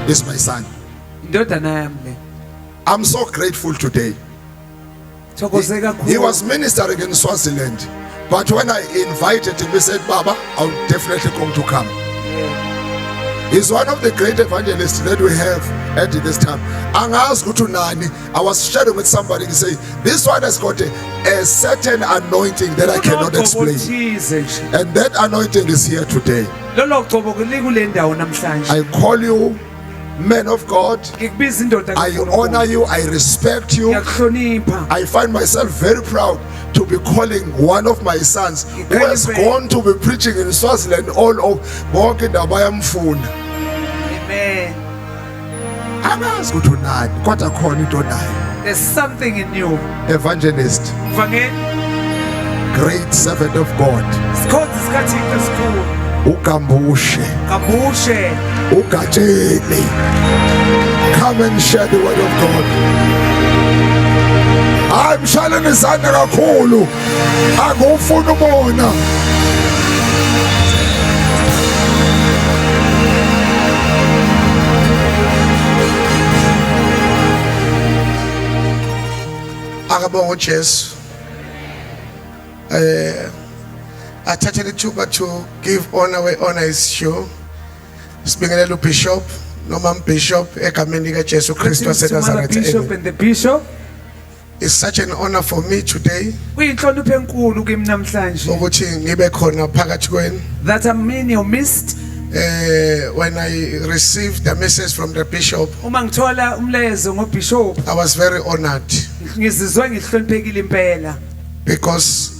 is my son. I'm so grateful today. He was ministering in Swaziland, but when I invited him, he said, Baba, I'm definitely going to come. He's one of the great evangelists that we have at this time. I was sharing with somebody, he said, this one has got a certain anointing that I cannot explain. And that anointing is here today. I call you man of God. I honor you, I respect you. I find myself very proud to be calling one of my sons who has gone to be preaching in Swaziland all over. Amen. There's something in you. Evangelist. Great servant of God. Ukambushe. Ukatshele. Come and share the word of God. I'm sharing isandla kakhulu. Akufuna ubona. Akabonga uJesu. Athathe lithuba to give honor where honor is due. Sibingelela uBishop noma uBishop egameni kaJesu Kristu waseNazaretha. Bishop and the Bishop. It's such an honor for me today. Kuyinhlonipho enkulu kimi namhlanje. Ukuthi ngibe khona phakathi kwenu. That I mean you missed. When I received the message from the Bishop, Uma ngithola umlezo ngoBishop. I was very honored. Ngizizwe ngihloniphekile impela. Because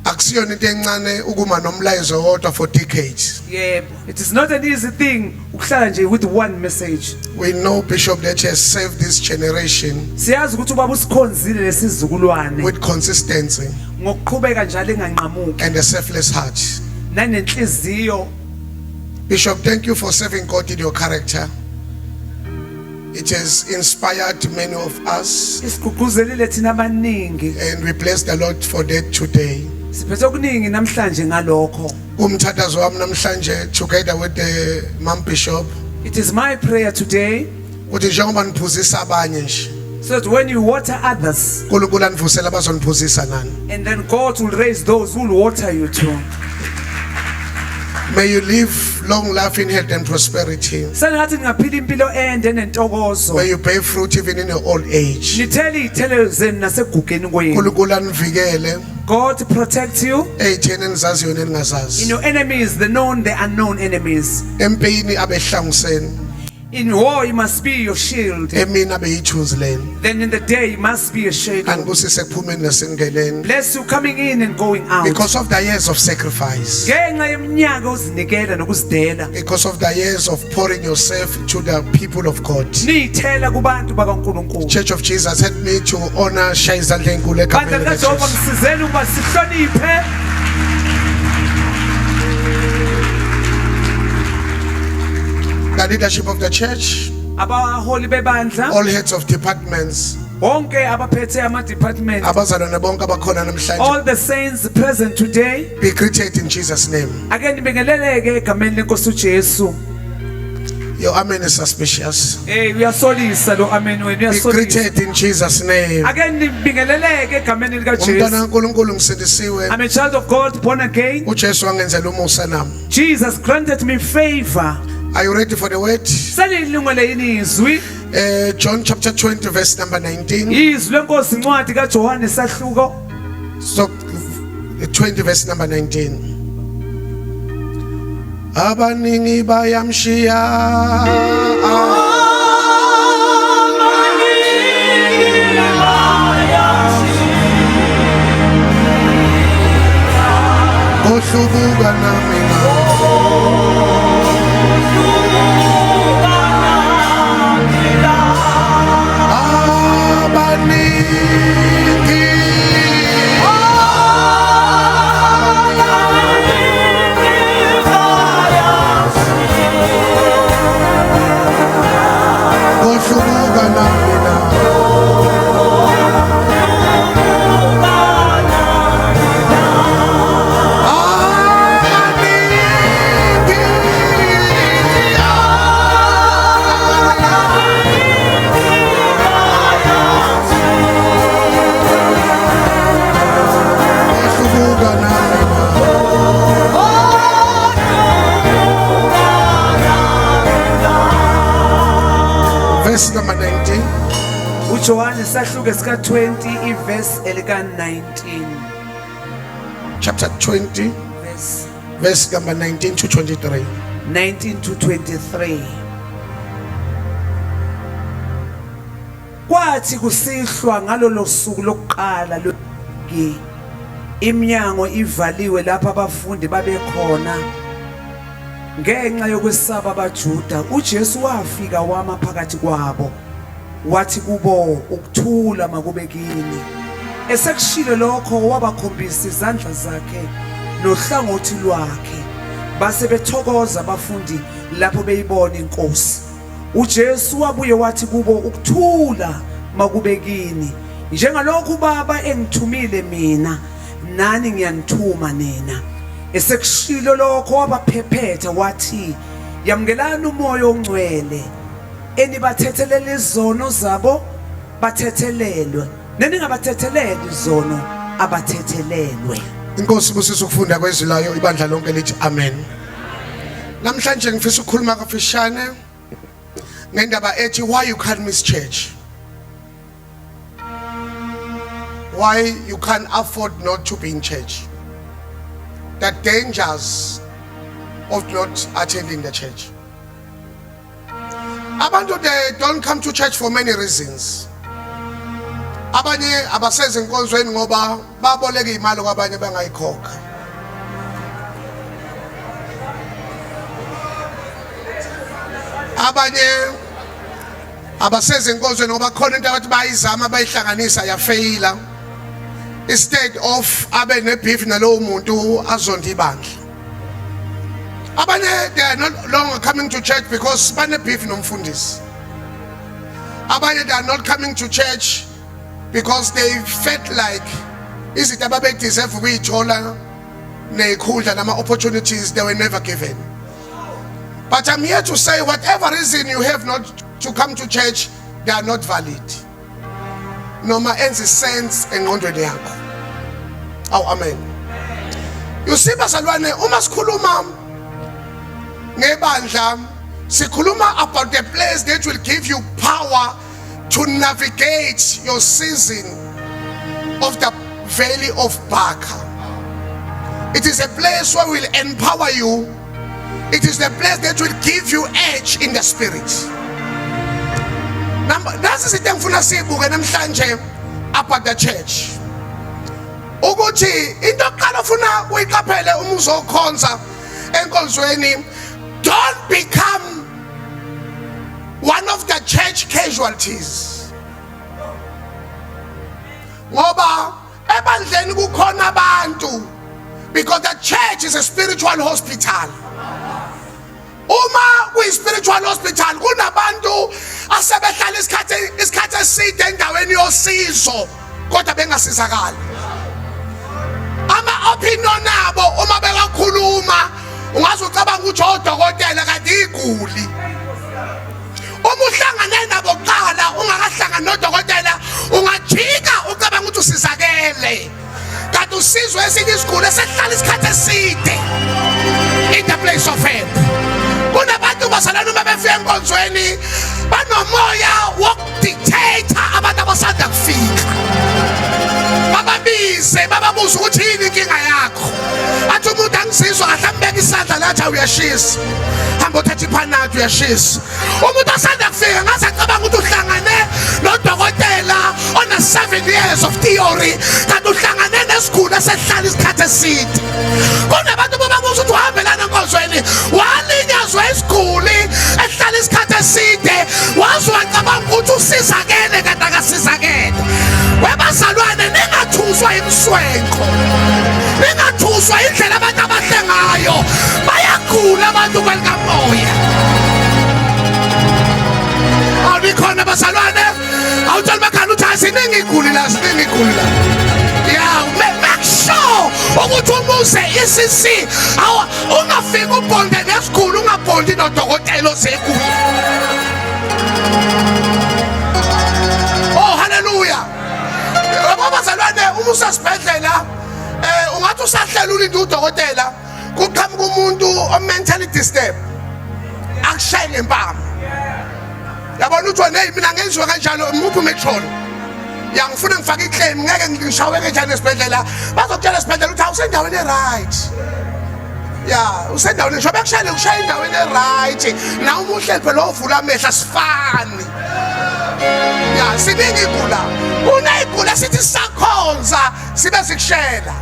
akusiyona into encane ukuma nomlayezo wodwa for decades. Yeah, it is not an easy thing ukuhlala nje with one message. We know Bishop that has saved this generation. Siyazi ukuthi ubaba usikhonzile lesizukulwane. With consistency. Ngokuqhubeka njalo enganqamuki. And a selfless heart. Nanenhliziyo. Bishop, thank you for serving God in your character. It has inspired many of us. Isigqugquzelile thina abaningi. And we bless the Lord for that today. Siphethe okuningi namhlanje ngalokho. Umthandazo wami namhlanje together with the Mom Bishop. It is my prayer today. Ukuthi njengoba niphuzisa abanye nje. So that when you water others, uNkulunkulu anivusela abazoniphuzisa nani. And then God will raise those who will water you too. May you live long life in health and prosperity. May you bear fruit even in your old age. God protect you in your enemies, the known, the unknown enemies. In war, you must be your shield. Then in the day, you must be a shade. Bless you coming in and going out. Because of the years of sacrifice. Because of the years of pouring yourself to the people of God. Church of Jesus, help me to honor Shaiza Lenkule. The leadership of the church, all heads of departments, all the saints present today, be greeted in Jesus' name. Your amen is suspicious. Hey, we are sorry, amen. We are be greeted in Jesus' name. I'm a child of God, born again. Jesus granted me favor. Are you ready for the word? John chapter 20 verse number 19. So 20 verse number 19. Abaningi bayamshiya. Oshubuga namina. Amani John isahluko sika 20 iverse elika 19. Chapter 20 verse number 19 to 23. 19 to 23. Kwathi kusihlwa ngalolo suku lokuqala loki iminyango ivaliwe lapha abafundi babekhona ngenxa yokwesaba abaJuda uJesu wafika wama phakathi kwabo wathi kubo ukuthula makube kini esekushilo lokho wabakhombisa izandla zakhe nohlangothi lwakhe base bethokoza abafundi lapho beyibona inkosi uJesu wabuye wathi kubo ukuthula makube kini njengalokhu baba engithumile mina nani ngiyanithuma nina esekushilo lokho wabaphephetha wathi yamngelani umoya ongcwele enibathethelele izono zabo bathethelelwe neningabathetheleli izono abathethelelwe. Inkosi busisa ukufunda kwezilayo ibandla lonke lithi amen. Namhlanje ngifisa ukukhuluma kafishane ngendaba ethi why you can't miss church. Why you can't afford not to be in church. The dangers of not attending the church. Abantu, they don't come to church for many reasons. Abanye abaseze enkonzweni ngoba baboleka imali kwabanye bangayikhokha. Abanye abaseze enkonzweni ngoba khona into abathi bayizama bayihlanganisa yafeyila. Instead of abe nebeef nalowo muntu azonda ibandla. Abanye, they are not longer coming to church because bane beef nomfundisi. Abanye, they are not coming to church because they felt like izinto ababe deserve ukuyithola nekhundla nama opportunities they were never given. But I'm here to say whatever reason you have not to come to church, they are not valid. Noma enzi sense engqondweni yakho. Oh, amen. You see bazalwane uma sikhuluma ngebandla sikhuluma about the place that will give you power to navigate your season of the valley of Baca. It is a place where will empower you. It is the place that will give you edge in the spirit. Nasi izinto engifuna sibuke namhlanje about the church. Ukuthi into oqala ufuna uyiqaphele uma uzokhonza enkonzweni, don't become one of the church casualties. Ngoba ebandleni kukhona abantu, because the church is a spiritual hospital. Uma we spiritual hospital kunabantu asebehlala isikhathi eside endaweni yosizo kodwa bengasizakala. Ama opinion abo uma bewakhuluma ungaze ucabanga ukuthi odokotela kanti iguli. Uma uhlangane nabo kuqala ungakahlangani nodokotela ungajika ucabanga ukuthi usizakele. Kanti usizwe esinye isiguli esihlala isikhathi eside in the place of help. Kunabantu basalana uma befika enkonzweni banomoya wokudictate abantu abasanda kufika. Bababize bababuza ukuthi yini inkinga yakho. Athi umuntu angisizwa kahle ambeka isandla lathi uyashisa. Hamba uthatha iphanathi uyashisa. Umuntu asanda kufika ngase acabanga ukuthi uhlangane nodokotela on a 7 years of theory kanti uhlangane nesiguli esihlala isikhathi eside. Kunabantu bababuza ukuthi uhambelana enkonzweni walinyazwa isiguli esihlala isikhathi eside waze wacabanga ukuthi usizakele kanti akasizakele. Webazalwane ningathuswa imswenko. Ningathuswa indlela abantu abahle ngayo. Bayagula abantu kwelikamoya. Awukhona bazalwane. Awuthola bakhana uthi asiningiguli la siningiguli la. Yeah, make sure ukuthi umuze isisi ungafika ubonde nesiguli ungabhondi nodokotela osekule. Oh, hallelujah. Abazalwane uma usasibhedlela ungathi usahlela ulinda udokotela kuqhamuka umuntu o mentally disturbed akushayele impama Yabona uthi wena mina ngenziwe kanjalo umuphi metron. Ya ngifuna ngifake iclaim ngeke ngishawe kanjani esibhedlela. Bazokutshela esibhedlela ukuthi awusendaweni right. Ya usendaweni ngisho bekushayela ukushaya endaweni right. Na umuhle phela ovula amehla sifani. Ya siningi igula. Unayigula sithi sakhonza sibe sikushela.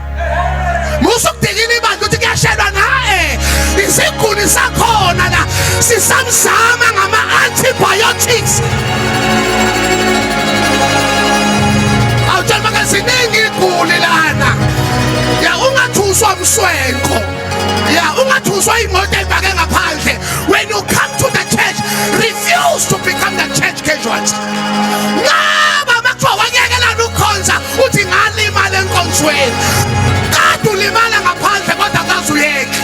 Musukudikile ibandla uthi kuyashelwa nae. Isiguli sakhona la sisamzama ngama antibiotics. Awutshela maka siningi iguli lana. Ya ungathuswa umswenko. Ya ungathuswa imoto ebhake ngaphandle. When you come to the church, refuse to become the church casualty. Ngaba makuthiwa wanyekela ukhonza uthi ngalimala enkonzweni. Kade ulimala ngaphandle kodwa akazuyeki.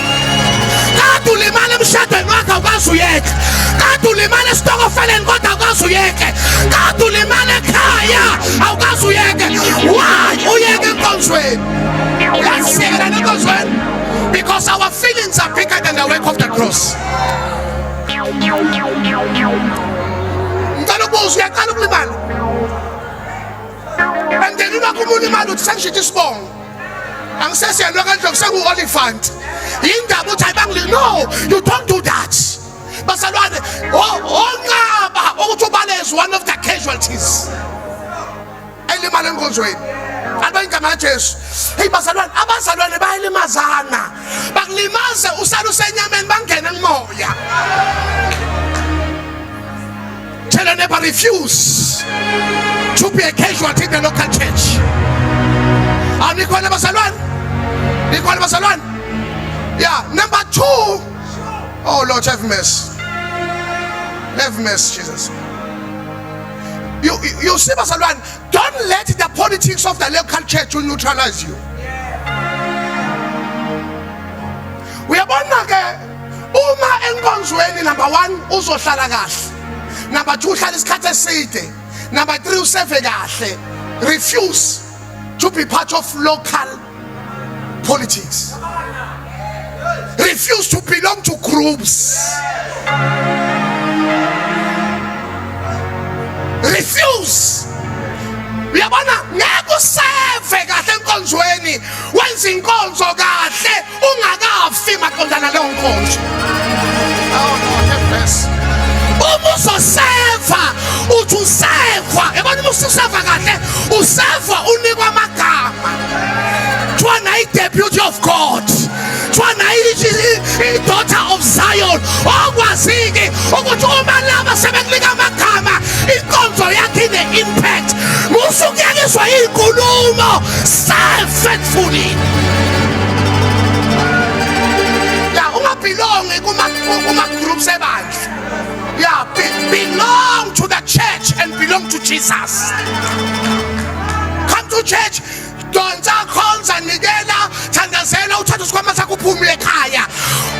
Kade ulimala emshadweni wakhe akazuyeki. Kade ulimala esitokofeleni kodwa akazuyeki. Kade ulimala ekhaya akazuyeki. Why uyeke enkonzweni? Uyasiyekela enkonzweni? Because our feelings are bigger than the work of the cross. Ngicela ukubuza uyaqala ukulimala. And then unakulimala uthi sengishithi isibongo. Angisesiyelwe kanjalo sengu-Oliphant. Yindaba uthi ayibangili. No, you don't do that. Bazalwane, onqaba ukuthi ubale is one of the casualties. Elimala enkonzweni. Abangama kaJesu. Hey bazalwane, abazalwane bayalimazana. Bakulimaze usala usenyameni bangena emoya. Tell them never refuse to be a casualty in the local church. Nikole bazalwane. Nikole bazalwane. Yeah, number 2. Oh Lord, have mercy. Have mercy, Jesus. You see, bazalwane, don't let the politics of the local church neutralize you. Uyabona ke uma enkonzweni number 1 uzohlala kahle. Number 2 uhlala isikhathi eside. Number 3 useve kahle. Refuse to be part of local politics. Refuse to belong to groups. Refuse. Uyabona ngeke useve kahle enkonzweni wenza inkonzo kahle ungakafi maqondana leyo nkonzo. Oh no, have mercy. Uma uzoseva uthi useva, yabona useva kahle useva unikwa amagama. Twana i-deputy of God. Twana i-daughter of Zion. Okwazike ukuthi uma laba sebekunika amagama inkonzo yakhe ine-impact. Musukuyekiswa inkulumo. Serve faithfully. Ya ungabelongi kuma-groups ebandla. Yeah, belong to the church and belong to Jesus. Come to church. Donza khonza nikela thandazela uthatha isikhwama sakho uphumule ekhaya.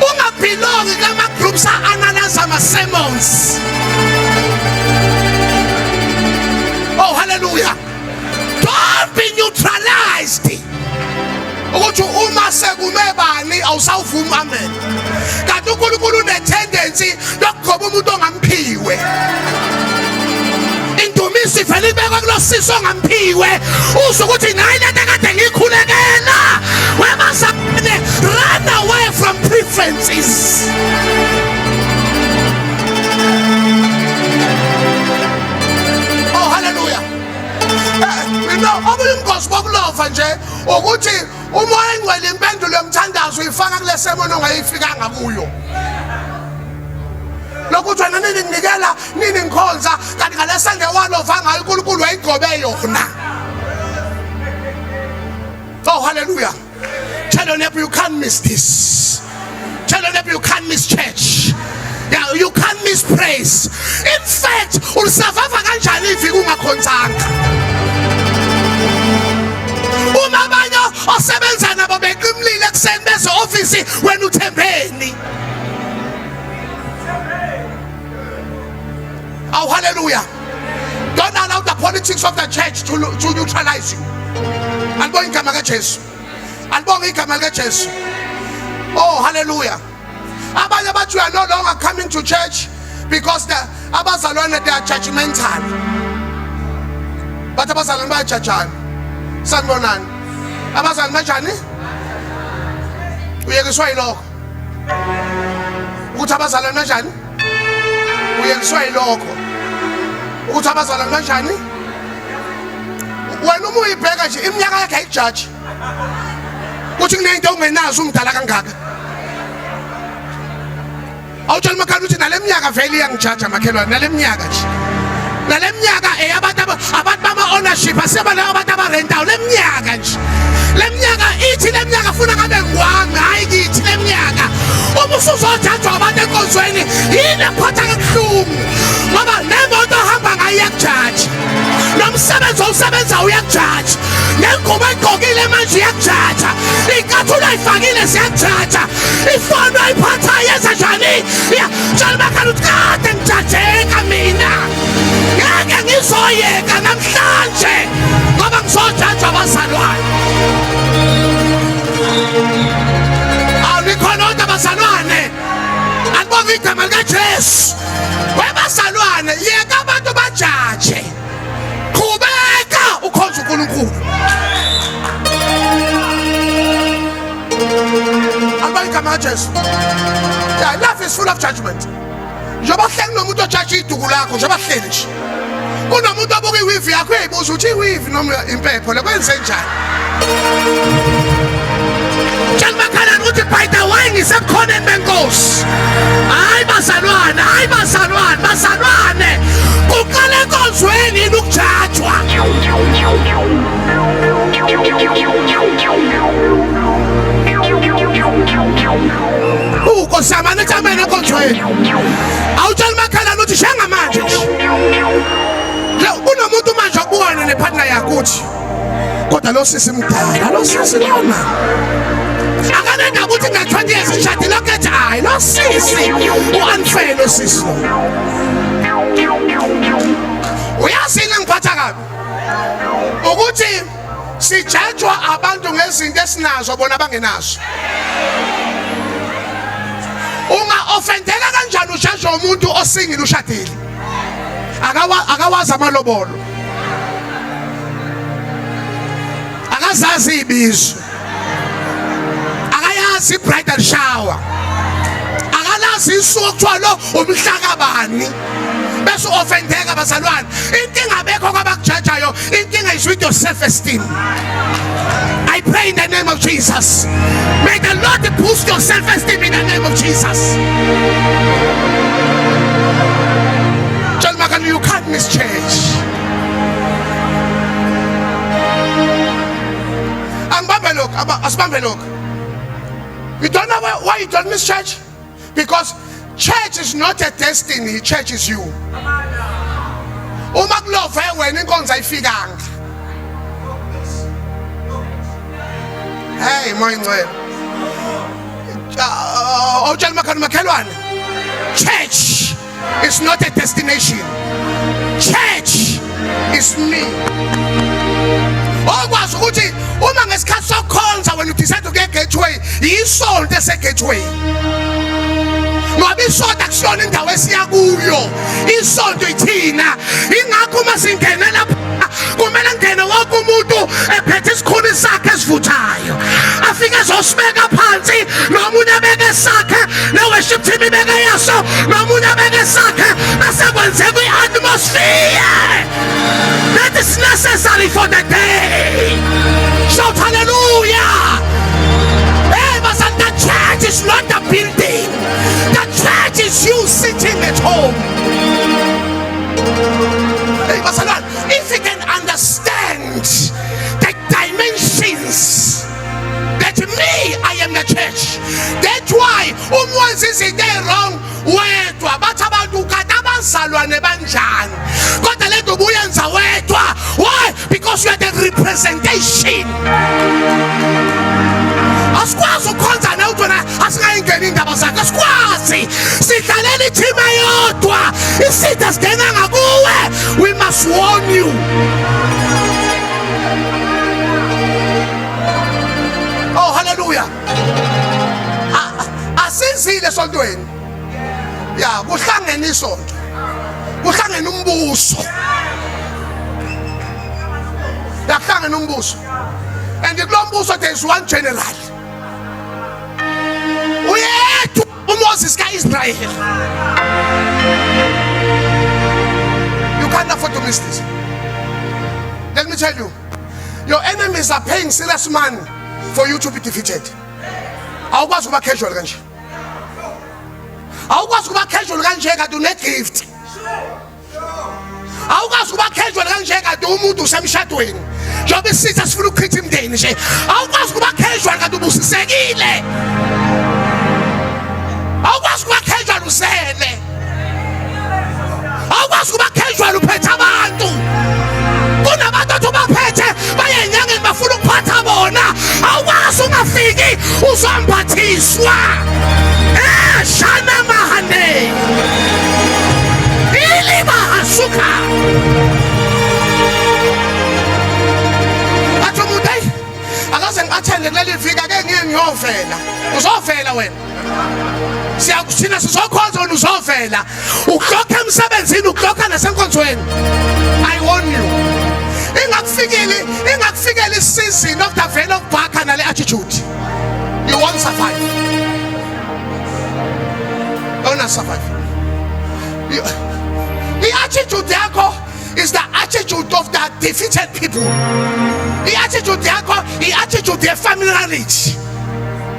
Ungabelongi kama groups analyze ama sermons. Oh hallelujah. Don't be neutralized. Ukuthi uma sekume bani awusawuvuma amen. Kanti uNkulunkulu une tendency lokugcoba umuntu ongamphiwe. Indumiso ivele ibekwe kulosiso ongamphiwe. Usukuthi nayi lento kade ngikhulekela. Wemazane run away from preferences. Oh hallelujah. Obuyingozi bokulova nje ukuthi umoya engcwele impendulo yomthandazo uyifaka kule sermon ongayifikanga kuyo. Lokuthi wena nini nginikela nini ngikhonza kanti ngale Sunday walova ngayo uNkulunkulu wayigcobe yona. Oh hallelujah. Tell your neighbor you can't miss this. Tell your neighbor you can't miss church. Yeah, you can't miss praise. In fact, usurvive kanjani iviki ungakhonzanga. Uma abanye osebenza nabo beqimlile ekuseni beze office wena uthembeni. Oh hallelujah. Don't allow the politics of the church to neutralize you. Albonga igama kaJesu. Albonga igama kaJesu. Oh hallelujah. Abanye bathi you are no longer coming to church because abazalwane they are judgmental. But abazalwane bayajajana. Sanibonani. Abazalwane banjani? Uyekiswa yilokho. Ukuthi abazalwane banjani? Uyekiswa yilokho. Ukuthi abazalwane banjani? Wena uma uyibheka nje iminyaka yakhe ayijudge. Kuthi kunento ungenazo umdala kangaka. Awutshela makhanda uthi naleminyaka vele iyangijudge makhelwane naleminyaka nje. Naleminyaka abantu bama ownership asebana abantu abarentayo leminyaka nje. Leminyaka ithi leminyaka funa ngabe ngwami hayi kithi leminyaka. Uma usuzothathwa abantu enkonzweni yini ephatha kabuhlungu. Ngoba nemoto ohamba ngayo iyakujudge. Nomsebenzi osebenza uyakujudge. Nengubo egqokile manje iyakujudge. Ikathulo ayifakile siyakujudge. Ifoni ayiphathayo yenza njani? Njalo makhanda uthi kade ngijudgeka mina. Ngeke ngizoyeka namhlanje ngoba ngizojudge abazalwane. Awulikhona onke abazalwane. Alibonge igama likaJesu. Webazalwane yeka abantu bajudge. Qhubeka ukhonza uNkulunkulu. Alibonge igama likaJesu. Yeah, life is full of judgment. Njoba hleli nomuntu ojudge iduku lakho njoba hleli nje. Kunomuntu obuka iwivi yakho eyibuza uthi iwivi noma impepho lekwenze njani? Jalmakhala uthi by the way ngisekhoneni benkosi. Hayi bazalwane, hayi bazalwane, bazalwane. Kuqala enkonzweni yini ukujudgwa. Ukosamana thamena enkonzweni. Awutshela makhala uthi shenga manje nje. Kunomuntu manje obukwana nepartner yakho uthi kodwa lo sisi mdala lo sisi lona akanenda ukuthi nga20 years ngishadile lokho hayi lo sisi u-unfair lo sisi lo. Uyazini ngiphatha kabi ukuthi sijudgwa abantu ngezinto esinazo bona bangenazo. Unga offendeka kanjani ujudge umuntu osingile ushadile? Akawazi amalobolo. Akazazi ibizo. Akayazi bridal shower. Akalazi isuku kuthiwa lo umhlakabani. Bese offendeka bazalwane. Inkinga abekho kwabakujudgeayo, inkinga is with your self-esteem. I pray in the name of Jesus. May the Lord boost your self-esteem in the name of Jesus. You can't miss church. You don't know why you don't miss church? Because church is not a destiny, church is you. Uma kulove wena inkonzo ayifikanga. Hey moyingcwele. Awutshela makhelwane. Church is not a destination. Church is me. Okwazi ukuthi uma ngesikhathi sokukhonza wena udecide ukuya gateway, yisonto ese-gateway. Ngoba isonto akusiyona indawo esiya kuyo. Isonto ithina. Ingakho uma singena lapha kumele ngene wonke umuntu ephethe isikhuni sakhe esivuthayo. Afike ezosibeka phansi, nomunye abeke sakhe, ne-worship team ibeke yaso, nomunye abeke sakhe, bese kwenzeka i-atmosphere that is necessary for the day. Shout hallelujah. Hey, but the church is not the building. The church is you sitting at home. Hey, but if you can understand the dimensions that me, I am the church. That's why once is in there wrong wedwa bathi abantu kade abazalwane banjani kodwa lento buyenza wedwa. Why? Because you are the representation. Asikwazi ukukhonza nawudona asingayingeni indaba zakhe. Asikwazi sidlalela ithima yodwa isitha sidena ngakuwe. We must warn you. Oh hallelujah. Asizile esontweni. Ya kuhlangene isonto. kuhlangene umbuso, yahlangene umbuso, and kulo mbuso there is one general. Uyedwa uMoses kaIsrael. You can't afford to miss this. Let me tell you, your enemies are paying serious money for you to be defeated. Awukwazi kuba casual kanje. Awukwazi kuba casual kanje kade une gift. Awukwazi kuba casual kanje kade umuntu usemshadweni. Njengoba isitha sifuna ukuchitha imndeni nje. Awukwazi kuba casual kade ubusisekile. Awukwazi kuba casual usele. Awukwazi kuba casual uphethe abantu. Kunabantu abaphethe bayenyangeni bafuna ukuphatha bona. Awukwazi ungafiki uzombathiswa. Shana mahane. Ili mahasuka. Athi umuntu akaze ngibathele kuleli vika ke ngiyovela. Uzovela wena. Siyakuthina sizokhonza wena uzovela. Uklokha emsebenzini uklokha nasenkonzweni. I warn you. Ingakufikeli season of the veil of back and the attitude. You won't survive. You won't survive. The attitude yakho is the attitude of the defeated people. The attitude yakho, the attitude the familiarity.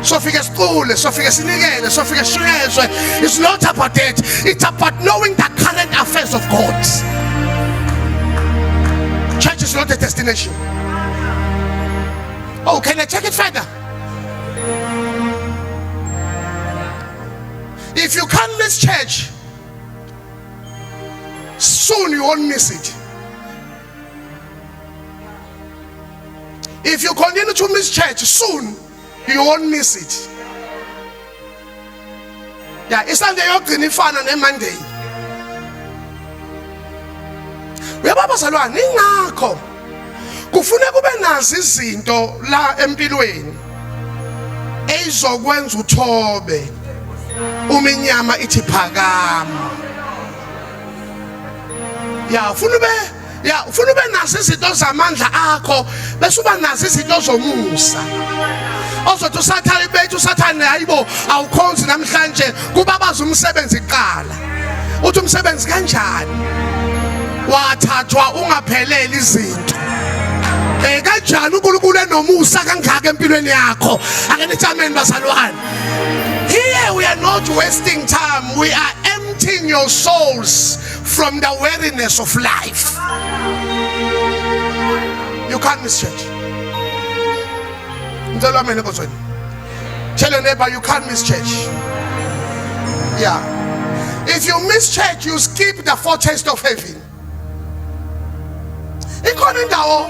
So figure school, so figure sinigele, so figure stress. It's not about that. It's about knowing the current affairs of God. Church is not a destination. Oh, can I take it further? If you can't miss church, soon you won't miss it. If you continue to miss church, soon you won't miss it. Yeah, it's not the yogini fan on a Monday. Uyababa salwane ingakho kufuna kube nazi izinto la empilweni ezokwenza uthobe uma inyama ithi phakama. Ufuna ube nazi izinto zamandla akho bese uba nazi izinto zomusa. Ozothi usathane bethu usathane hayibo awukhonzi namhlanje kubabaza umsebenzi iqala. Uthi umsebenzi kanjani? Wathathwa ungapheleli izinto. Kanjani uNkulunkulu enomusa kangaka empilweni yakho? Ake nithi amen bazalwane. Here we are not wasting time. We are emptying your souls from the weariness of life. You can't miss church. Tell your neighbor you can't miss church. Yeah. If you miss church, you skip the foretaste of heaven. Ikhona indawo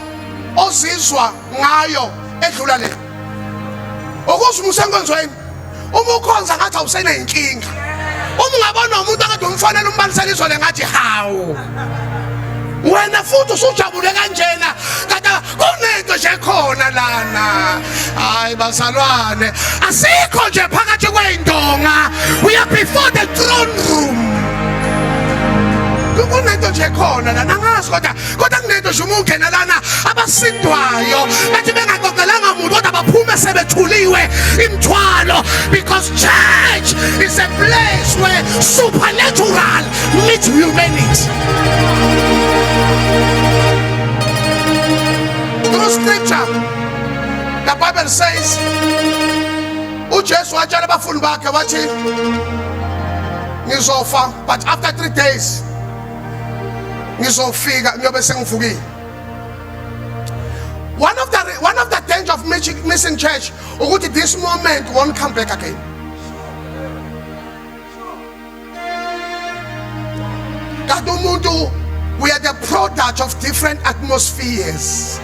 ozizwa ngayo edlula le. Ukuze umusenkonzweni, uma ukhonza ngathi awusena inkinga. Uma ungabona umuntu akade umfanele umbalisela izole ngathi hawu. Wena futhi usujabule kanjena kade kunento nje khona lana. Hayi bazalwane, asikho nje phakathi kweindonga. We are before the throne room. Kunento nje khona lana ngazi kodwa kunento nje umungena lana abasindwayo bathi bengagogelanga umuntu kodwa baphume sebethuliwe imthwalo, because church is a place where supernatural meets humanity. Through scripture, the Bible says uJesu watshela abafundi bakhe wathi ngizofa, but after 3 days ngizofika ngiyobe sengivukile. One of the danger of missing church ukuthi this moment won't come back again. Kanti umuntu, we are the product of different atmospheres.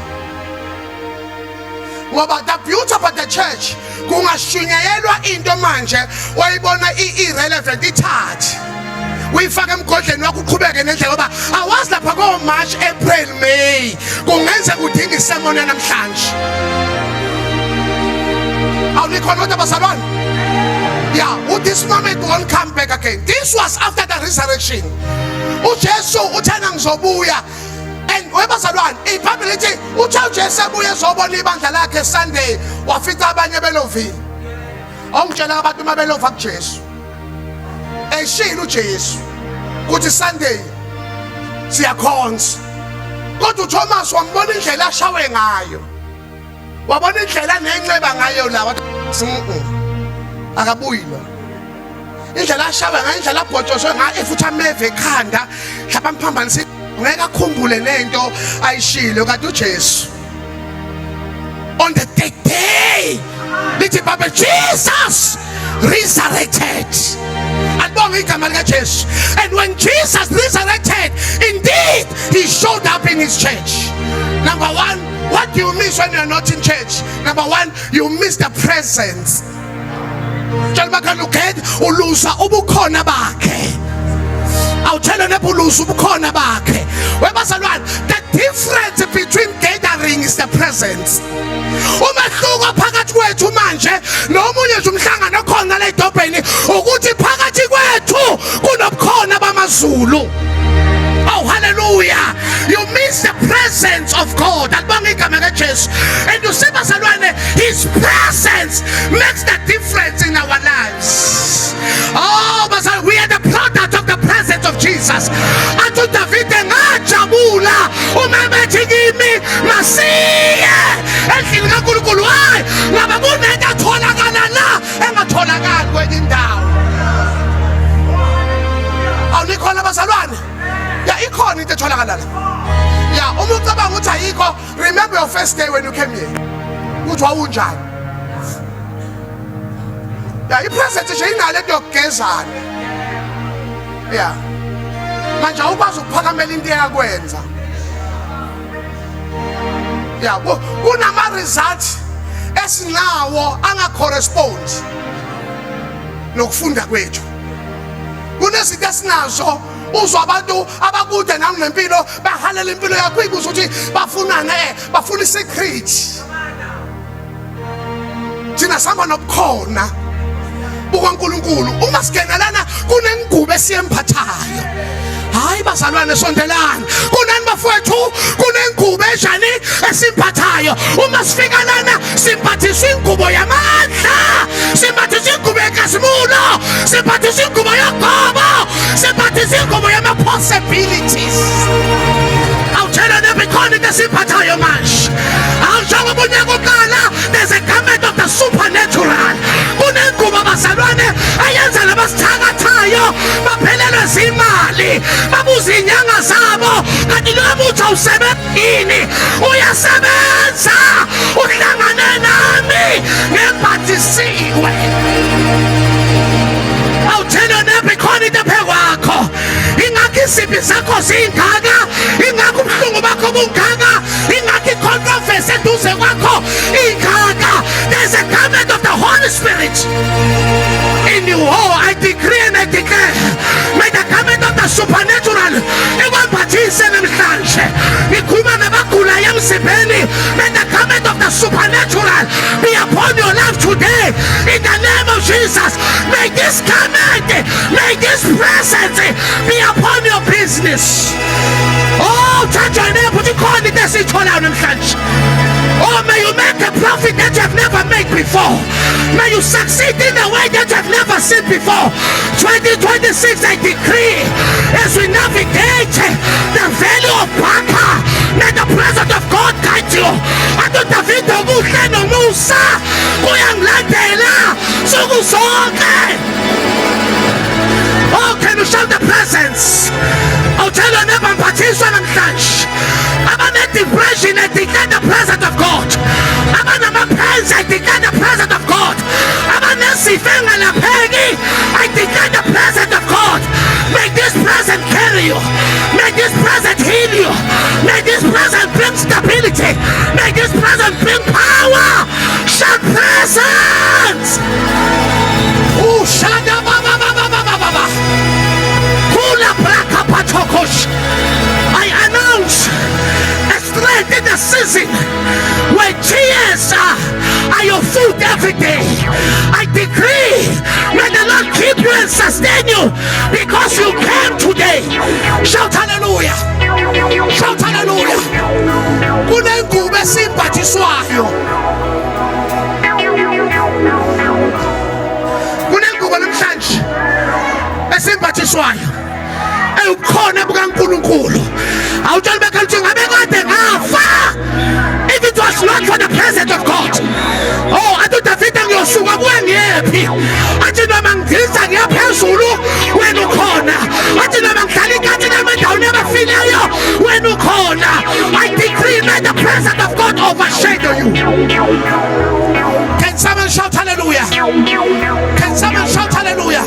Ngoba the beauty about the church kungashunyayelwa into manje wayibona irrelevant ithathe uyifaka emgodleni wakho uqhubeke nendlela ngoba awazi lapha ko March, April, May kungenza kudinga isermon namhlanje. Awulikhona kodwa bazalwane. Yeah, this moment won't come back again. This was after the resurrection. uJesu uthana ngizobuya. And webazalwane iBhayibheli lithi uthe uJesu ebuye ezobona ibandla lakhe Sunday wafica abanye belovile. Awungitshela abantu mabelova kuJesu. Eshilo uJesu kuthi Sunday siyakhonza. Kodwa uThomas wambona indlela ashawe ngayo. Wabona indlela nenxeba ngayo la wathi akabuyi lo. Indlela ashawe ngayo, indlela abhotshozwe ngayo futhi ameve ekhanda mhlawumbe amphambanise ngeke akhumbule nento ayishilo kanti uJesu on the third day lithi Bible Jesus resurrected. And when Jesus resurrected, indeed he showed up in his church. Number one, what do you miss when you're not in church? Number one, you miss the presence. I'll tell you the difference between gathering is the presence. Umehluko phakathi kwethu manje nomunye nje umhlangano khona la edobheni ukuthi phakathi kwethu kunobukhona bamaZulu. Oh, hallelujah. You miss the presence of God. And you see, his presence makes the difference in our lives. Oh, we are the product of the presence of Jesus. Remember your first day when you came here. Yeah, you present is in let your gezan. Yeah. Manje ukwazi ukuphakamela into yakwenza. Yeah, kunama results esinawo anga correspond nokufunda kwethu. Kunezinto esinazo uzwa abantu abakude nangempilo bahalela impilo yakho ibuza ukuthi bafunane bafuna isecret. Thina samba nobukhona bukaNkulunkulu uma singenelana kunengube esiyemphathayo. Hayi bazalwane sondelana kunani bafowethu kunengube enjani esimphathayo uma sifika lana simphathisa ingubo yamandla simphathisa ingubo yenkazimulo simphathisa ingubo yogobo simphathisa ingubo yama-possibilities. Awutshela nebikhona into esimphathayo manje awushoka ubunyaka oqala there's a garment of the supernatural kunengubo bazalwane ayenza labasithakathayo baphelelwe zimali babuze inyanga zabo kanti lo muntu awusebenzini uyasebenza uhlangane nami ngemphathisiwe. Awuthena nebikhona into phekwakho ingakho iziphi zakho zingaka ingakho ubuhlungu bakho bungaka ingakho icontroversy eduze kwakho ingaka. There's a garment of the Holy Spirit in you. Oh, I decree and I declare, may the garment of the supernatural ibaphathise namhlanje ngikhuluma nabagula emzimbeni. May the garment of the supernatural be upon your life today in the name of Jesus. May this garment, may this presence be upon your business. Oh, touch your neighbor, put it on the desk. Oh, may you make a profit that you have never made before. May you succeed in a way that you have never seen before. 2026, I decree, as we navigate the valley of Baca, may the presence of God guide you. Atu David obuhle nomusa kuyamlandela suku zonke. Oh, can you shout the presence? I'll tell you never mphathiswa namhlanje. Depression, I declare the presence of God. Pains, I declare the presence of God. I declare the presence of God. May this presence carry you. May this presence heal you. May this presence bring stability. May this presence bring power. Shout presence. Oh, shada baba baba baba baba. Kula braka patokosh. I announce in the season where tears are your food every day. I decree, may the Lord keep you in sustain you because you came today. Shout hallelujah. Shout hallelujah. Kunengubo esimbathiswayo. Kunengubo namhlanje esimbathiswayo. Ukhona bukaNkulunkulu. Awutshela bekhaya ukuthi ngabe kade ngafa. If it was not for the presence of God. Oh, athi Davida ngiyosuka kuwe ngiyephi. Athi noma ngidlisa ngiyaphezulu wena ukhona. Athi noma ngihlala ikhathi nami endaweni yabafileyo wena ukhona. I decree let the presence of God overshadow you. Can someone shout hallelujah? Can someone shout hallelujah?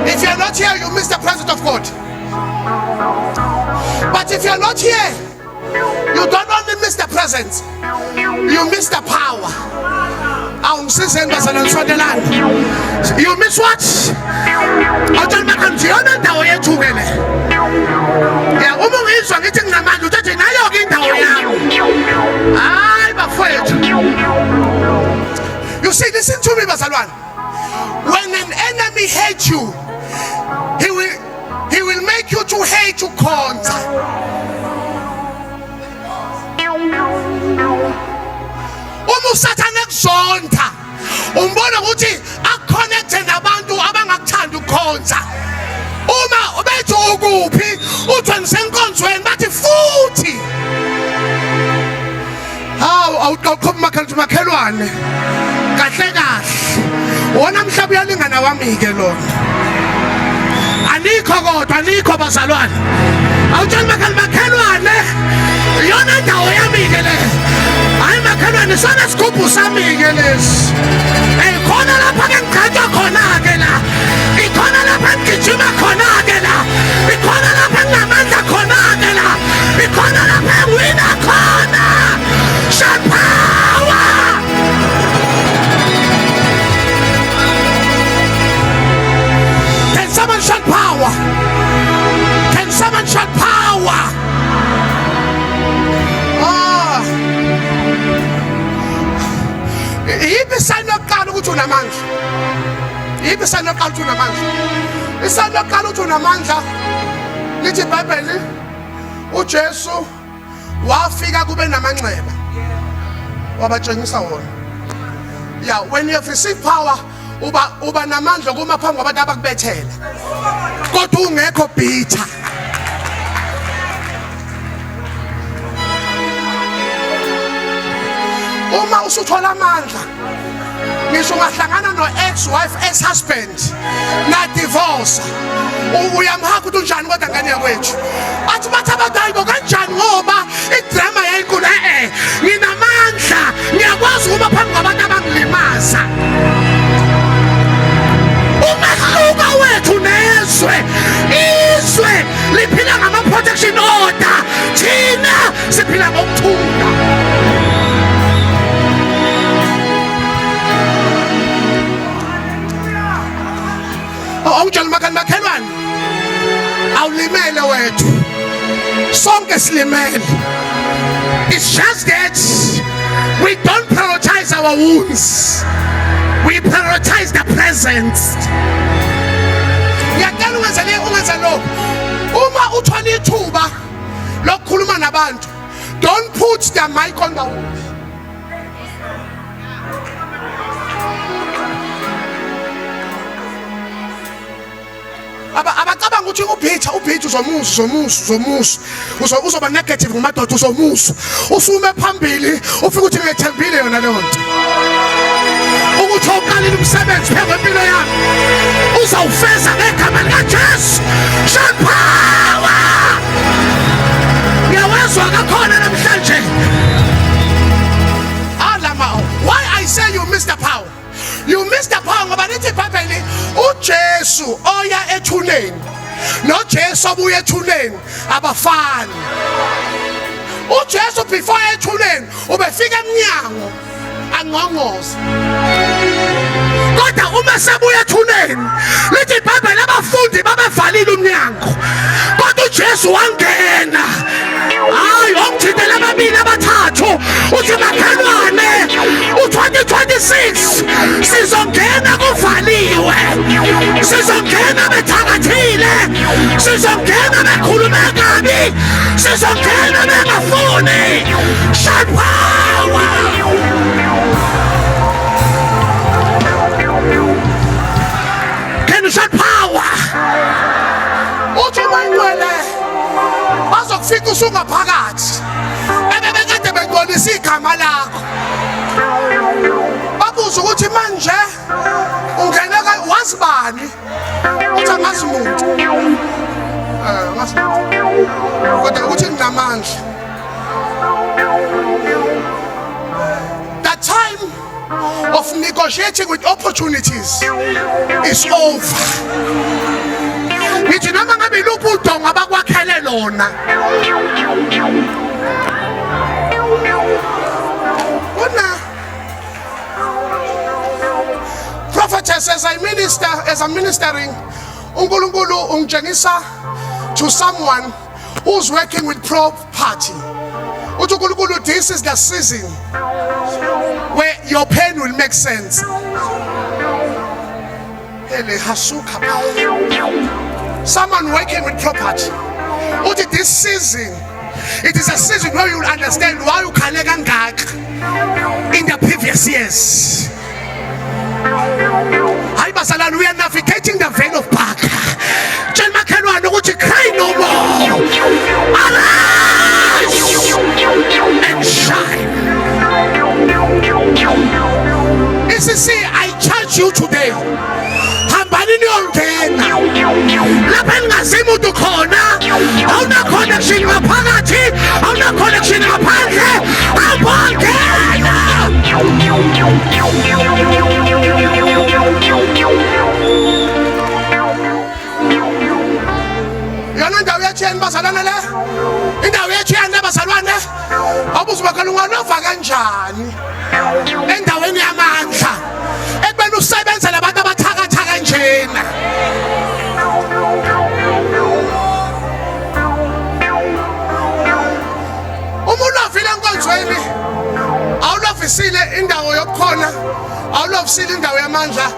If you're not here, you miss the presence of God. But if you're not here, you don't only miss the presence, you miss the power. You miss what? You see, listen to me, Bazalwan. When an enemy hates you, he will make you to hate you konza. Umusatana kuzonda umbona ukuthi akconnecte nabantu abangakuthanda ukhonza. Uma ubethi ukuphi uthi ngisenkonzweni bathi futhi awuqhoma makhelwane kahle kahle wona mhlaba uyalingana wami ke lona. Anikho kodwa anikho bazalwane. Awutshela makhelwane yona ndawo yami ke le. Hayi makhelwane sona sigubhu sami ke lesi. Khona lapha ke ngigqatsha khona ke la. Ikhona lapha ngigijima khona ke la. Ikhona lapha nginamandla khona ke la. Ikhona lapha ngwina khona. Shout power. Can someone shout power? Can someone shout power? Yipi sanoqala ukuthi unamandla. Yipi sanoqala ukuthi unamandla. Isanoqala ukuthi unamandla. Lithi iBhayibheli uJesu wafika kube namanxeba. Wabatshengisa wona. Yeah, when you have received power, uba namandla kuma phambi kwabantu abakubethela. Kodwa ungekho bitter. Uma usuthola amandla ngisho ungahlangana no ex-wife ex-husband na divorce uyamhaka ukuthi unjani kodwa ngane yakwethu athi bathi abantu hayibo kanjani ngoba idrama yayinkulu nginamandla ngiyakwazi ukuba phambi kwabantu abangilimaza. Umehluko wethu nezwe izwe liphila ngama-protection order thina siphila ngokuthula. Awutshela makhelwane awulimele wethu sonke silimele. It's just that we don't prioritize our wounds, we prioritize the presence. Ngiyacela ungenze lokho uma uthola ithuba lokukhuluma nabantu, don't put the mic on the wound. Abacabanga ukuthi ubhitha uzoba negative kumadoda uzomusa usume phambili ufika ukuthi ngethembile yona leyo nto ukuthi uqalile umsebenzi phezu kwempilo yami uzawufeza ngegama likaJesu. Shout power. Ngiyawezwa kakhona namhlanje. Why I say you miss the power? You miss the power ngoba lithi iBhayibheli uJesu oya ethuneni noJesu obuya ethuneni abafani. uJesu before ethuneni ubefika eminyango angongoza. Kodwa uma sebuya ethuneni lithi iBhayibheli abafundi babevalile umnyango kodwa uJesu wangena. Hayi ongithintela ababili abathathu uthi makhelwane u2026 sizo sizongena kuvaliwe, sizongena bethakathile, sizongena bekhulume kabi, sizongena bengafuni. Shout power. Can you shout power? Uthi mangcwele bazokufika usungaphakathi ebebekade bengcolisa igama lakho, babuza ukuthi manje ungena wazibani, uthi angazi muntu kodwa ukuthi nginamandla. That time of negotiating with opportunities is over. Ngithi noma ngabe iluphi udonga abakwakhele lona, prophetess, as I'm ministering, uNkulunkulu ungitshengisa to someone who's working with property. Uthi uNkulunkulu, this is the season where your pain will make sense. Someone working with property. Uthi this season, it is a season where you will understand why you can't in the previous years. We are navigating the vein of Park. Cry no more. Arise and shine. See, I charge you today. Hambanini yongena. Lapha engazimu dukhona. Awuna connection ngaphakathi, awuna connection ngaphandle. Abongena. Yana ndawo yetheni bazalwane le? Indawo yetheni bazalwane? Awubuzibakala unganova kanjani? Endaweni yamandla. Ekubeni usebenza labantu abathakathaka njena. Umulovile enkonzweni. Awulovisile indawo yokukhona. Awulovisile indawo yamandla.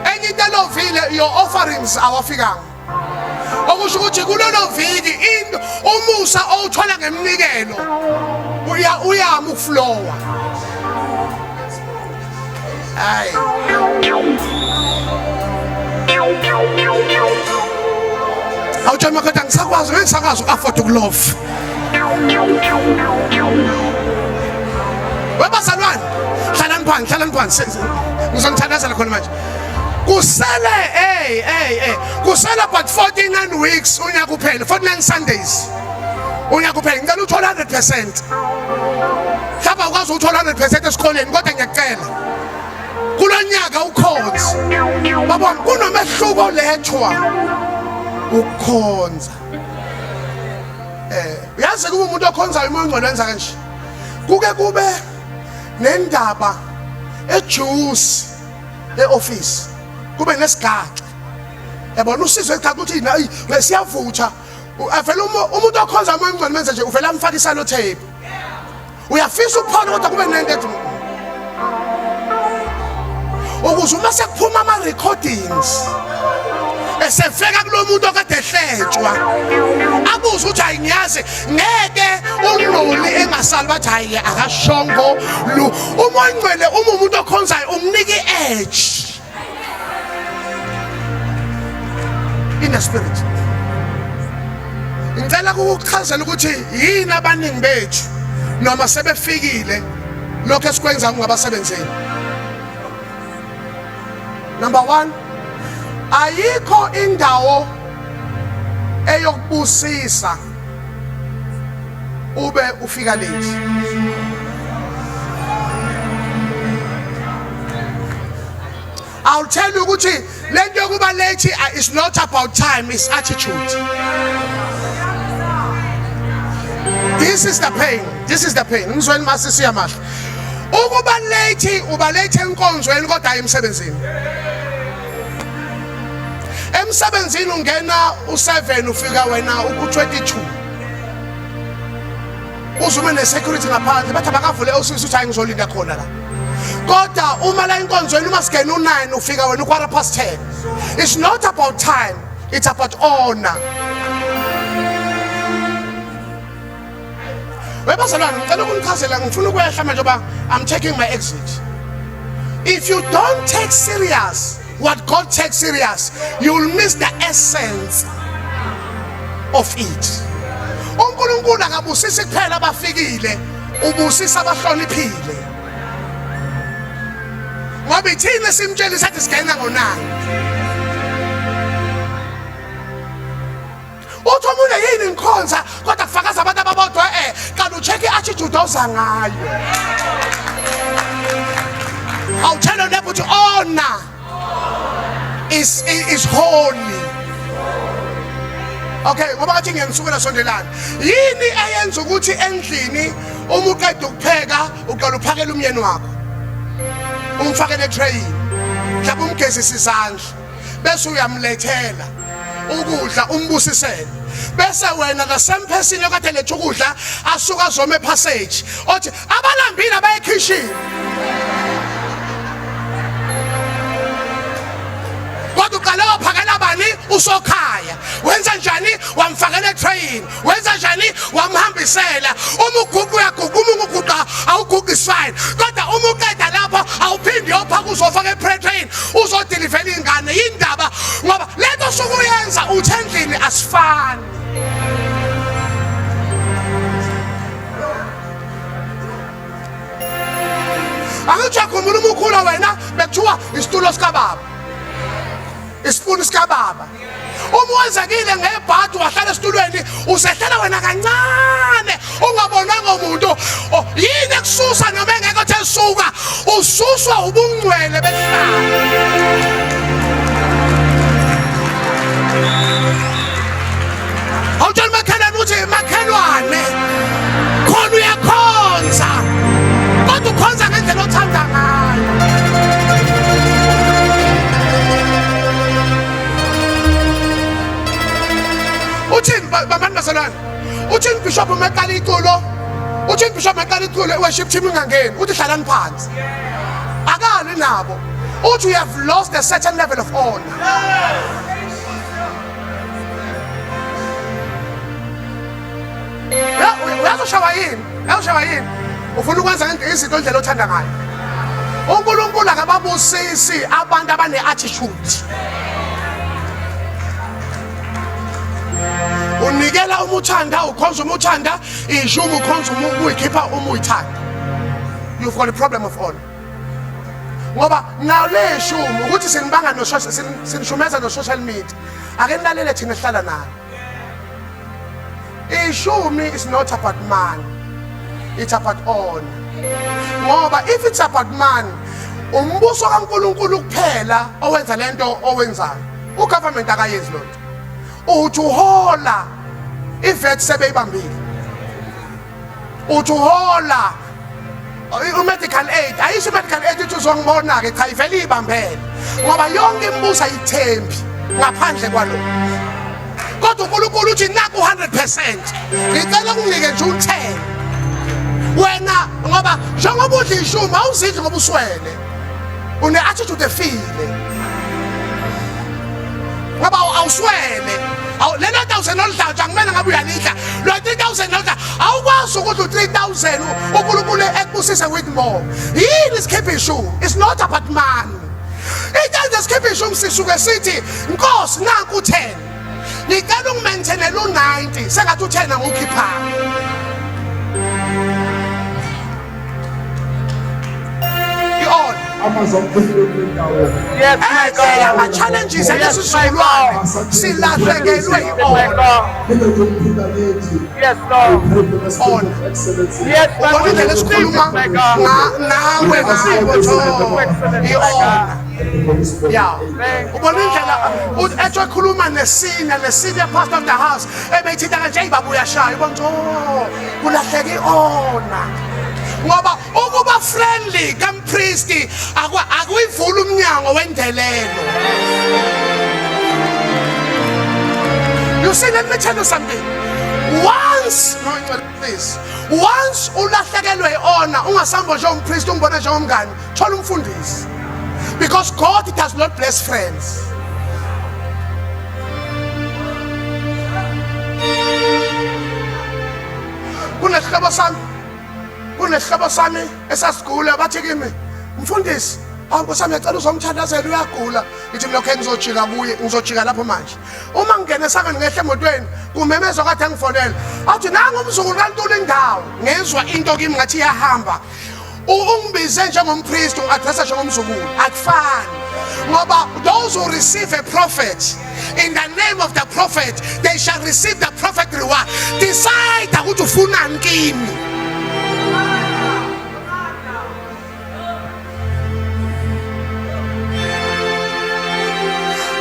Enye into elovile your offerings awafikanga. Okusho ukuthi kulelo viki umusa owuthola ngemnikelo uyama ukuflowa. Hayi. Awujama kodwa ngisakwazi uafford ukulove. Webazalwane, hlalani phansi. Ngizongithandazela khona manje. Kusele kusela but 49 weeks unyaka kuphela, 49 Sundays unyaka kuphela. Ngicela uthola 100%. Hlaba ukwazi uthola 100% esikoleni, kodwa ngiyacela kulonyaka ukhonza baba, kunomehluko lethwa ukukhonza. Uyazi kuba umuntu okhonzayo umoya ongcwele wenza kanje, kuke kube nendaba ejuice eoffice, kube nesigaxa. Yabona usizwe echaza ukuthi hayi siyavutha. Avela umuntu okhonza umoya ongcwele menze nje uvela amfaka isalo tape. Uyafisa ukuphona kodwa kube nento ethi ukuze uma sekuphuma ama recordings esefeka kulo muntu okade ehletshwa abuza ukuthi hayi ngiyazi ngeke unquli engasali bathi hayi akashongo lu umoya ongcwele umuntu okhonzayo umnika i-edge in the spirit. Ngicela ukuchazela ukuthi yini abaningi bethu noma sebefikile lokho esikwenza ngabasebenzeli. Number 1, ayikho indawo eyokubusisa ube ufika late. I'll tell you ukuthi lento yokuba late is not about time, it's attitude. This is the pain. Ngizweni masisi yamahla. Ukuba late uba late enkonzweni kodwa emsebenzini. Emsebenzini ungena u7 ufika wena u22. Uzume ne security ngaphandle bathi abakavule usisi uthi hayi ngizolinda khona la. Kodwa uma la inkonzweni uma singena u9 ufika wena u10:15. It's not about time, it's about honor. Webazalwane ngicela ukunichazela ngifuna ukwehla manje ngoba I'm taking my exit. If you don't take serious what God takes serious, you will miss the essence of it. uNkulunkulu akabusisi kuphela abafikile, ubusisa abahloniphile. Ngoba ithini simtshela isathi sigena ngo9. Uthi umuntu yini inkhonza kodwa kufakaza abantu ababodwa kanti ucheck iattitude oza ngayo. I'll tell you that ukuthi honor is holy. Okay, ngoba ngathi ngiyanisukela sondelana. Yini eyenza ukuthi endlini uma uqeda ukupheka uqala uphakela umyeni wakho? Umfakele tray. Mhlawumbe umgezisa izandla. Bese uyamlethela ukudla umbusisele. Bese wena the same person okade letha ukudla asuka zome passage. Othi abalambile abaye kitchen. Kodwa uqala waphakela bani usokhaya. Wenza njani? Wamfakela train. Wenza njani? Wamhambisela. Uma ugugu uyagugu, uma uguqa awuguqi fine. Kodwa uma uqeda lapha awuphindi yopha uzofaka etrain uzodeliver ingane indaba ngoba lento sokuyenza uthendlini asifani. Akujagumula umukhula wena bekuthiwa isitulo sikababa. Isipuni sikababa. Uma wenzekile ngebhadi wahlala esitulweni usehlala wena kancane ungabonanga umuntu. Yini ekususa noma engeke othe suka ususwa ubungcwele behlala. Awutshela makhelwane uthi makhelwane khona uyakhonza kodwa ukhonza ngendlela othanda ngayo. Uthini babantu basalwana? Uthini bishop umeqala iculo? Uthini bishop umeqala iculo worship team ingangeni? Uthi hlalani phansi. Akali nabo. Uthi you have lost a certain level of honor. Uyazoshawa yini? Uyazoshawa yini? Ufuna ukwenza izinto indlela othanda ngayo. uNkulunkulu akababusisi abantu abane attitude. Unikela umuthanda ukhonza umuthanda ishumu ukhonza uyikhipha uyithanda. You've got a problem of honor. Ngoba now le shumu ukuthi sinibanga no sinishumeza no social media ake nilalele thina sihlala nayo. Ishumi is not about man, it's about honor. Ngoba if it's about man umbuso kaNkulunkulu kuphela owenza lento owenzayo. Ugovernment akayenzi lonto. Uthi uhola ivet sebeyibambile. Uthi uhola medical aid ayisho medical aid uthi uzongibona ke cha ivele ibambele ngoba yonke imibuso ayithembi ngaphandle kwalo. Kodwa uNkulunkulu uthi naku 100%. Ngicela unginike nje u10. Wena ngoba njengoba udla ishumi awuzidli ngoba uswele. Une attitude efile. Ngoba awuswele. Lena 1000 olidla kumele ngabe uyalidla. Lo 3000 olidla awukwazi ukuthi 3000 uNkulunkulu ekubusise with more. Yini isikhipha ishumi? It's not about man. Into esikhipha ishumi sisuke sithi Nkosi nanku 10. Ngicela ungimaintainele u90 sengathi u10 angikhipha. Yes, my God. Ama challenges esisihlulwane silahlekelwe i-honor. Yes, Lord. Honor. Yes, my Ubona God. indlela esikhuluma nawe ngayo i-honor. Yeah. Ubona indlela ethi ekhuluma nesenior pastor of the house ebeyithinta kanje baba uyashaya ubona kulahleke i-honor. Ngoba ukuba friendly kampriesti akuyivula umnyango wendelelo. You see, let me tell you something. Once please. Once ulahlekelwe i-honor, ungasambo nje umpriest ungibona njengomngani, thola umfundisi. Because God does not bless friends. Kunesihlebo sami esasigula bathi kimi, mfundisi, awusami yacela uzomthandazela uyagula. Ngithi mina okay ngizojika kuye, ngizojika lapho manje. Uma ngingena saka ngehle emotweni, kumemezwa kade ngifonela. Athi nanga umzukulu kaNtuli indawo. Ngezwa into kimi ngathi iyahamba. Ungibize njengompriest ungadressa njengomzukulu. Akufani. Ngoba those who receive a prophet in the name of the prophet, they shall receive the prophet reward. Decide ukuthi ufunani kimi.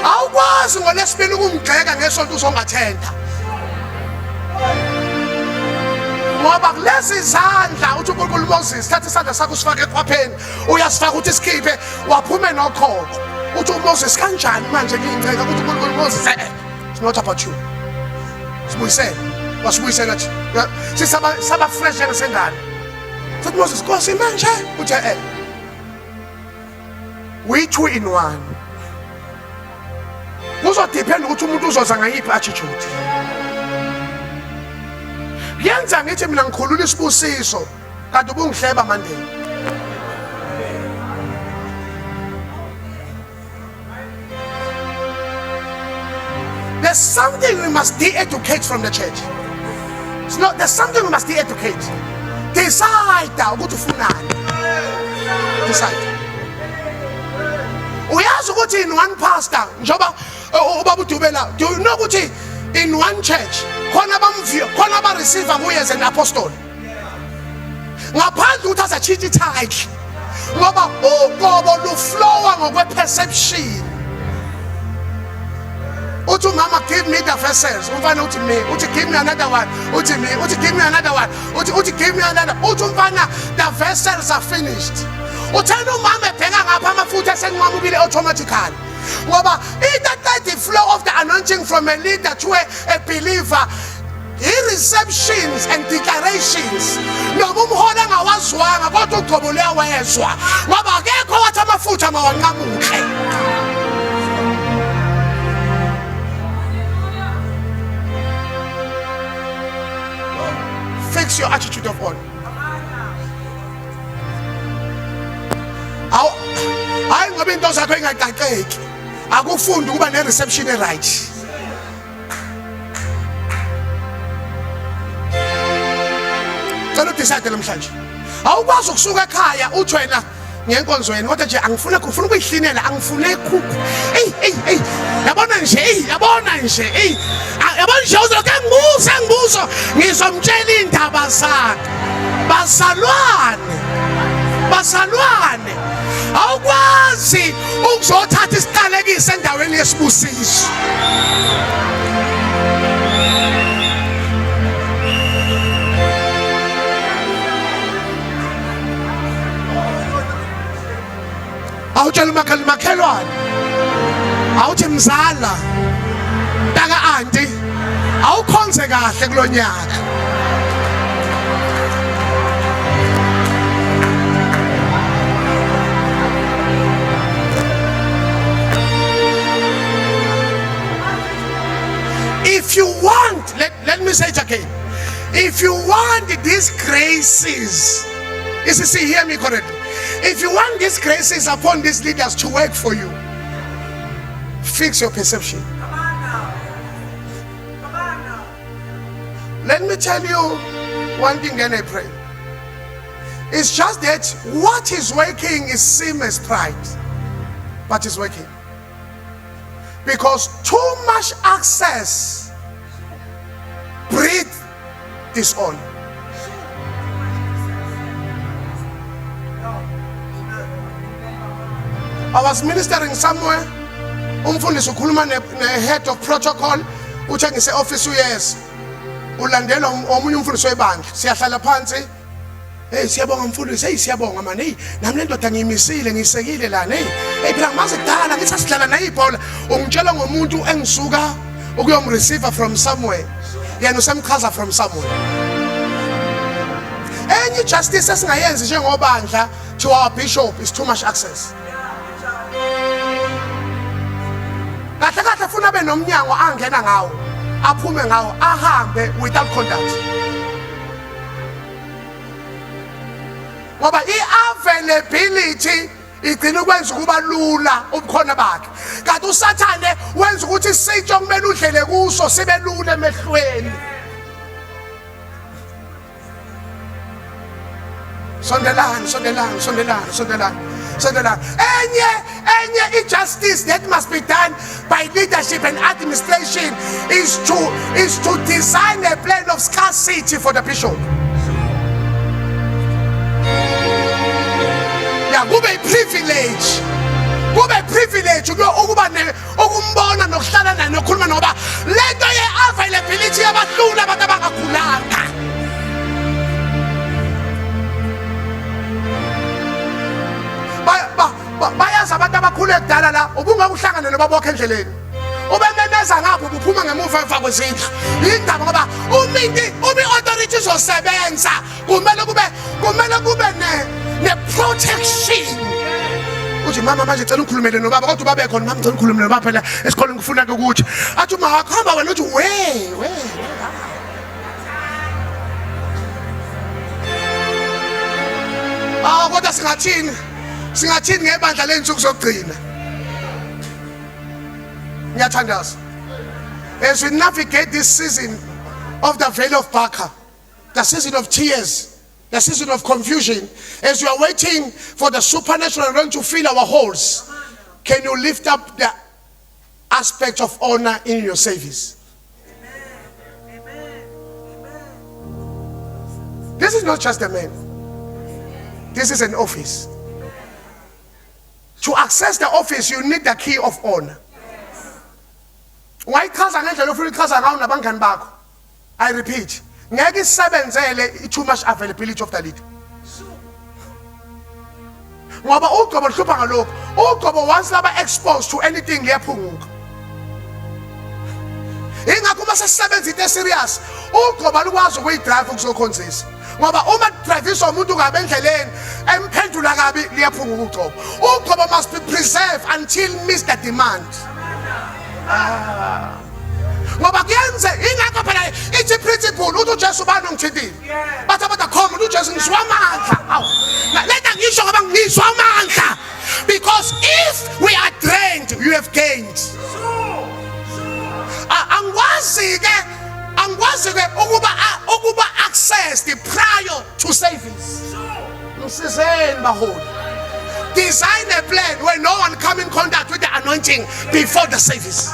Awukwazi ngolesibili ukumgxeka ngesonto uzongathenda. Ngoba kulezi izandla uthi uNkulunkulu Moses thatha isandla sakho usifake ekhwapheni, uyasifaka ukuthi sikhiphe waphume nokhokho. Uthi uMoses kanjani manje ngiyingceka ukuthi uNkulunkulu Moses it's not about you. Sibuyisele, wasibuyisela nje. Sisaba fresh njengesengane. Uthi Moses Nkosi manje uthi we two in one. Kuzodepend ukuthi umuntu uzoza ngayiphi attitude. Yenza ngithi mina ngikhulula isibusiso kanti ubungihleba manje. There's something we must de-educate from the church. There's something we must de-educate. Decide ukuthi ufunani. Decide. Uyazi ukuthi in one pastor njoba ubaba uDubela, do you know ukuthi in one church khona ba receiver kuye as an apostle. Ngaphandle ukuthi azachithi title. Ngoba ugobo luflowa ngokwe perception. Uthi mama give me the vessels. Umfana uthi me, uthi give me another one. Uthi me, uthi give me another one. Uthi give me another. Uthi umfana the vessels are finished. Uthena umama ebheka ngapha amafutha esenqamukile automatically. Ngoba the flow of the anointing from a leader to a believer, receptions and declarations. Noma umhola ngawazwanga kodwa uGcobo luyawezwa. Ngoba akekho wathi amafutha mawanqamuke. Fix your attitude of honor. Hayi ngoba into zakho ingaqaqeki. Akufundi ukuba ne reception right. Cela decide namhlanje. Awukwazi ukusuka ekhaya uthi wena ngenkonzweni kodwa nje ngifuna ukuyihlinela, angifune ikhuphu. Yabona nje, yabona nje. Yabona nje uzoke ngibuzo ngizomtshela indaba zakhe. Bazalwane. Awukwazi ukuzothatha isiqalekiso endaweni yesibusiso. Awutshela makhelwane. Awuthi mzala. Taka auntie. Awukhonze kahle kulonyaka. If you want, let me say it again. If you want these graces, see, hear me correctly. If you want these graces upon these leaders to work for you, fix your perception. Come on now. Let me tell you one thing and I pray. It's just that what is working is same as pride, but it's working. Because too much access breeds dishonor. I was ministering somewhere. Umfundisi ukhuluma ne-head of protocol. Uthe ngise office uyes. Ulandela omunye umfundisi webandla. Siyahlala phansi. Hey siyabonga mfundisi, hey siyabonga man, hey nami le ndoda ngiyimisile ngiyisekile lana, hey phela maze kudala ngithi asidlala naye ibhola, ungitshela ngomuntu engisuka ukuyomreceiver from somewhere, yena usemchaza from somewhere. enye justice esingayenzi njengobandla to our bishop is too much access. Kahle kahle funa abe nomnyango angena ngawo, aphume ngawo, ahambe without contact. Ngoba i-availability igcina ukwenza ukuba lula ubukhona bakhe. Kanti usathane wenza ukuthi isitsho kumele udlele kuso sibe lula emehlweni. Sondelana. Enye justice that must be done by leadership and administration is to design a plan of scarcity for the bishop. Yeah, kube privilege ukuba ukumbona nokuhlala naye nokukhuluma noba lento ye-availability yabahlula abantu abangakhulanga. Bayazi abantu abakhulu ekudala la ubungakuhlangana nobabokho endleleni ubememeza ngapho ubuphuma ngemuva emva kwezindlu indaba ngoba umi-authority uzosebenza kumele kube ne-protection. Uthi mama manje cela ukhulumele nobaba kodwa ubabe khona mama cela ukhulumele nobaba phela esikoleni ngifuna-ke ukuthi athi uma wakuhamba wena uthi we kodwa singathini ngebandla ley'nsuku zokugcina. Ngiyathandaza as we navigate this season of the Valley of Baca, the season of tears, the season of confusion, as we are waiting for the supernatural realm to fill our halls, can you lift up the aspect of honor in your service? Amen. This is not just a man. This is an office. To access the office, you need the key of honor. Why I repeat, too much availability of the lead. Once exposed to anything, serious. Ngoba uma drive umuntu ngabe endleleni emphendula kabi liyaphunga uqobo. Uqobo must be preserved until meets the demand. Ngoba kuyenze ingakho phela ithi principle uthi uJesu bani ongithintile. Bathi khoma uJesu ngizwa amandla. Awu. Letha ngisho ngoba ngizwa amandla. Because if we are drained, you have gained. Angwazi-ke ukuba access the prior to service. Design a plan where no one come in contact with the anointing before the service.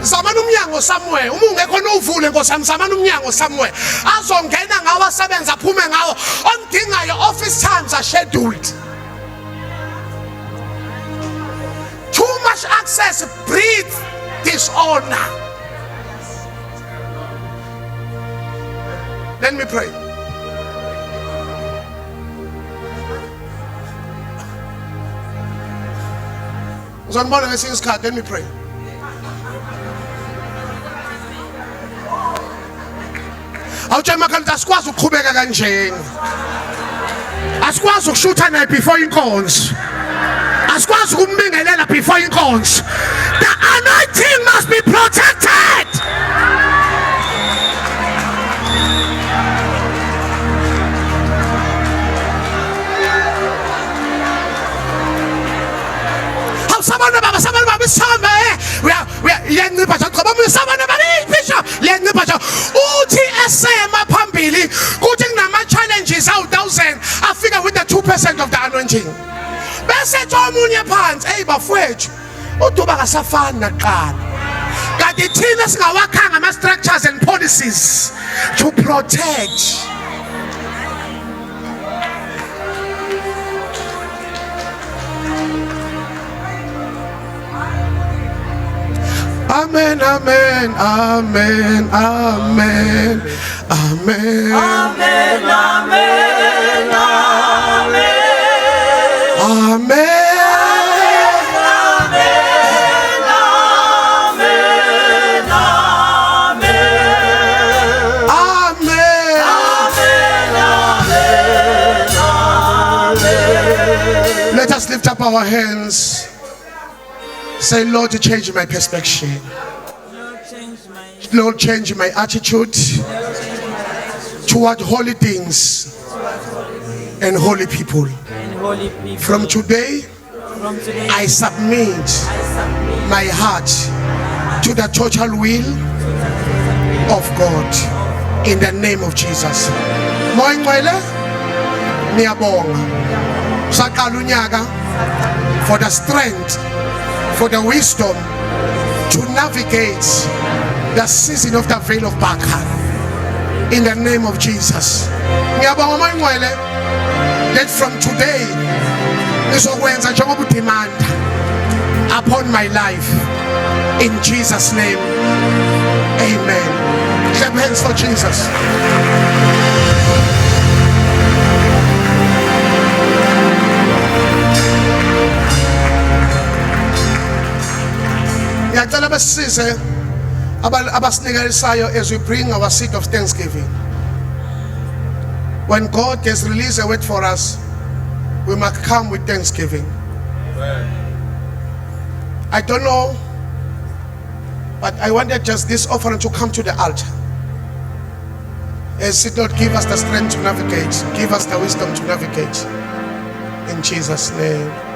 Zamana umnyango somewhere, uma ungekho novule nkosami zamana umnyango somewhere. Azongena ngawo asebenza aphume ngawo. Omdingayo office times are scheduled. Too much access breeds dishonor. Let me pray. Let me pray. Asikwazi ukuqhubeka kanjena. Asikwazi ukushutha naye before inkonzo. Asikwazi ukumbingelela before inkonzo. The anointing must be protected. Uthi esema phambili kuthi kunama-challenges awu-1000 afika with the 2% of the anointing. Bese omunye phansi eyi bafowethu uduba kasafani nakuqala. Kanti thina singawakhanga ama-structures and policies to protect. Amen, amen, amen, amen, amen, amen, amen, amen, amen. up our hands. Say, Lord, change my perspective. Lord, change my attitude toward holy things and holy people. From today, I submit my heart to the total will of God in the name of Jesus. Moyingcwele, niyabonga. Saqala unyaka for the strength, for the wisdom to navigate the season of the veil of Baca in the name of Jesus. Ngiyabonga Moyingcwele that from today ngizokwenza njengoba udimanda upon my life in Jesus' name. Amen. Clap hands for Jesus. Ngiyacela besisize abasinikelisayo as we bring our seed of thanksgiving. When God has released a word for us, we must come with thanksgiving. I don't know, but I wanted just this offering to come to the altar. As it Lord, give us the strength to navigate, give us the wisdom to navigate. In Jesus' name.